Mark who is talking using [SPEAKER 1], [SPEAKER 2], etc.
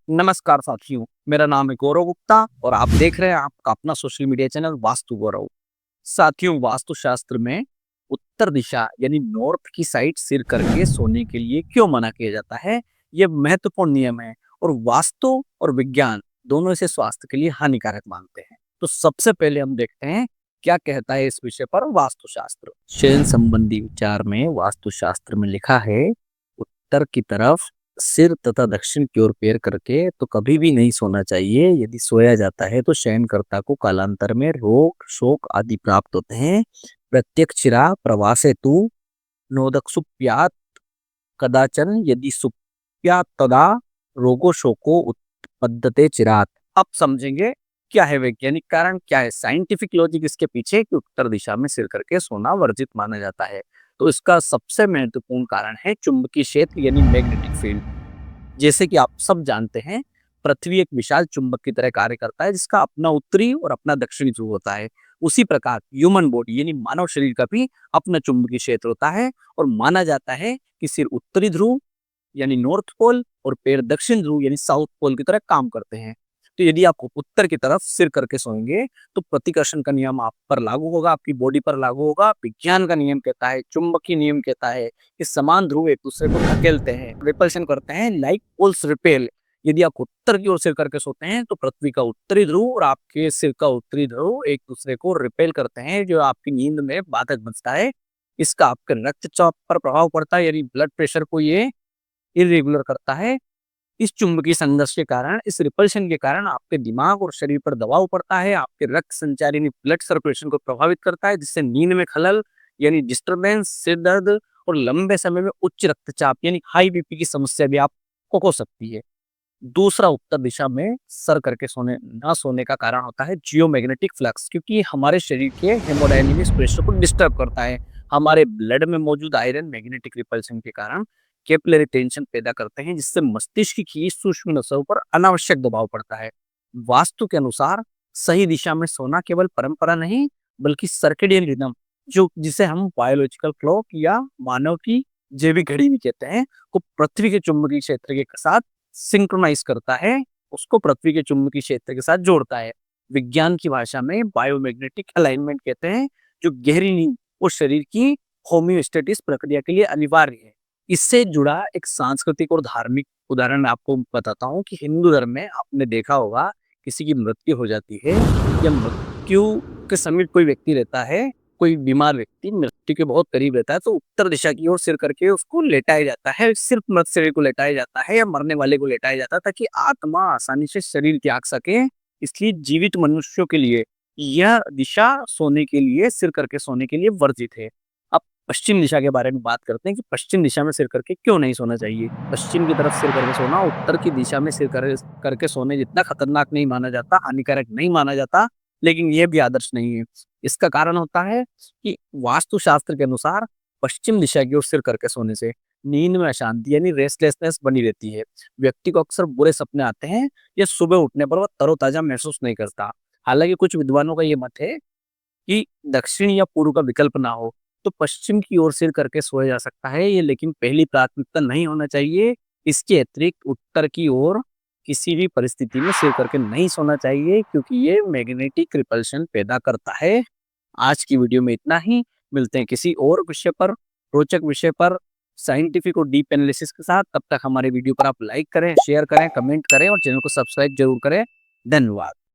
[SPEAKER 1] नमस्कार साथियों, मेरा नाम है गौरव गुप्ता और आप देख रहे हैं आपका अपना सोशल मीडिया चैनल वास्तु गौरव। साथियों, वास्तुशास्त्र में उत्तर दिशा यानी नॉर्थ की साइड सिर करके सोने के लिए क्यों मना किया जाता है? ये महत्वपूर्ण नियम है और वास्तु और विज्ञान दोनों इसे स्वास्थ्य के लिए हानिकारक मानते हैं। तो सबसे पहले हम देखते हैं क्या कहता है इस विषय पर वास्तुशास्त्र। शयन संबंधी विचार में वास्तुशास्त्र में लिखा है, उत्तर की तरफ सिर तथा दक्षिण की ओर पैर करके तो कभी भी नहीं सोना चाहिए। यदि सोया जाता है तो शयनकर्ता को कालांतर में रोग शोक आदि प्राप्त होते हैं। प्रत्यक्षिरा प्रवासे तु नोदक सुप्यात कदाचन यदि सुप्यात तदा रोगो शोको उत्पद्यते चिरात। अब समझेंगे क्या है वैज्ञानिक कारण, क्या है साइंटिफिक लॉजिक इसके पीछे कि उत्तर दिशा में सिर करके सोना वर्जित माना जाता है। तो इसका सबसे महत्वपूर्ण कारण है चुंबकीय क्षेत्र यानी मैग्नेटिक फील्ड। जैसे कि आप सब जानते हैं, पृथ्वी एक विशाल चुंबक की तरह कार्य करता है जिसका अपना उत्तरी और अपना दक्षिणी ध्रुव होता है। उसी प्रकार ह्यूमन बॉडी यानी मानव शरीर का भी अपना चुंबकीय क्षेत्र होता है और माना जाता है कि सिर उत्तरी ध्रुव यानी नॉर्थ पोल और पैर दक्षिण ध्रुव यानी साउथ पोल की तरह काम करते हैं। तो यदि आप उत्तर की तरफ सिर करके सोएंगे तो प्रतिकर्षण का नियम आप पर लागू होगा, आपकी बॉडी पर लागू होगा। विज्ञान का नियम कहता है, चुंबकीय नियम कहता है कि समान ध्रुव एक दूसरे को धकेलते हैं, रिपल्शन करते हैं, लाइक पोल्स रिपेल। यदि आप उत्तर की ओर सिर करके सोते हैं तो पृथ्वी का उत्तरी ध्रुव और आपके सिर का उत्तरी ध्रुव एक दूसरे को रिपेल करते हैं, जो आपकी नींद में बाधक बनता है। इसका आपके रक्तचाप पर प्रभाव पड़ता है, यानी ब्लड प्रेशर को ये इरेगुलर करता है। इस चुंबकीय संघर्ष के कारण, इस रिपल्शन के कारण आपके दिमाग और शरीर पर दबाव पड़ता है, आपके रक्त संचार यानी ब्लड सर्कुलेशन को प्रभावित करता है, जिससे नींद में खलल यानी डिस्टरबेंस, सिर दर्द और लंबे समय में उच्च रक्तचाप यानी हाई बीपी की समस्या भी आपको हो सकती है। दूसरा, उत्तर दिशा में सर करके सोने ना सोने का कारण होता है जियोमैग्नेटिक फ्लक्स, क्योंकि हमारे शरीर के हेमोडायनेमिक्स प्रेशर को डिस्टर्ब करता है। हमारे ब्लड में मौजूद आयरन मैग्नेटिक रिपल्शन के कारण कैपिलरी टेंशन पैदा करते हैं, जिससे मस्तिष्क की सूक्ष्म नसों पर अनावश्यक दबाव पड़ता है। वास्तु के अनुसार सही दिशा में सोना केवल परंपरा नहीं बल्कि सर्केडियन रिदम, जो जिसे हम बायोलॉजिकल क्लॉक या मानव की जैविक घड़ी भी कहते हैं, को पृथ्वी के चुंबकीय क्षेत्र के साथ सिंक्रोनाइज करता है, उसको पृथ्वी के चुंबकीय क्षेत्र के साथ जोड़ता है। विज्ञान की भाषा में बायोमैग्नेटिक अलाइनमेंट कहते हैं, जो गहरी नींद और शरीर की होम्योस्टेटिस प्रक्रिया के लिए अनिवार्य है। इससे जुड़ा एक सांस्कृतिक और धार्मिक उदाहरण मैं आपको बताता हूँ कि हिंदू धर्म में आपने देखा होगा, किसी की मृत्यु हो जाती है या मृत्यु के समीप कोई व्यक्ति रहता है, कोई बीमार व्यक्ति मृत्यु के बहुत करीब रहता है, तो उत्तर दिशा की ओर सिर करके उसको लेटाया जाता है। सिर्फ मृत शरीर को लेटाया जाता है या मरने वाले को लेटाया जाता है, ताकि आत्मा आसानी से शरीर त्याग सके। इसलिए जीवित मनुष्यों के लिए यह दिशा सोने के लिए, सिर करके सोने के लिए वर्जित है। अब पश्चिम दिशा के बारे में बात करते हैं कि पश्चिम दिशा में सिर करके क्यों नहीं सोना चाहिए। पश्चिम की तरफ सिर करके सोना उत्तर की दिशा में सिर करके सोने जितना खतरनाक नहीं माना जाता, हानिकारक नहीं माना जाता, लेकिन यह भी आदर्श नहीं है। इसका कारण होता है कि वास्तुशास्त्र के अनुसार पश्चिम दिशा की ओर सिर करके सोने से नींद में अशांति यानी रेस्टलेसनेस बनी रहती है। व्यक्ति को अक्सर बुरे सपने आते हैं या सुबह उठने पर वह तरोताजा महसूस नहीं करता। हालांकि कुछ विद्वानों का ये मत है कि दक्षिण या पूर्व का विकल्प ना हो तो पश्चिम की ओर सिर करके सोया जा सकता है ये, लेकिन पहली प्राथमिकता नहीं होना चाहिए। इसके अतिरिक्त उत्तर की ओर किसी भी परिस्थिति में सिर करके नहीं सोना चाहिए, क्योंकि ये मैग्नेटिक रिपल्शन पैदा करता है। आज की वीडियो में इतना ही। मिलते हैं किसी और विषय पर, रोचक विषय पर, साइंटिफिक और डीप एनालिसिस के साथ। तब तक हमारे वीडियो पर आप लाइक करें, शेयर करें, कमेंट करें और चैनल को सब्सक्राइब जरूर करें। धन्यवाद।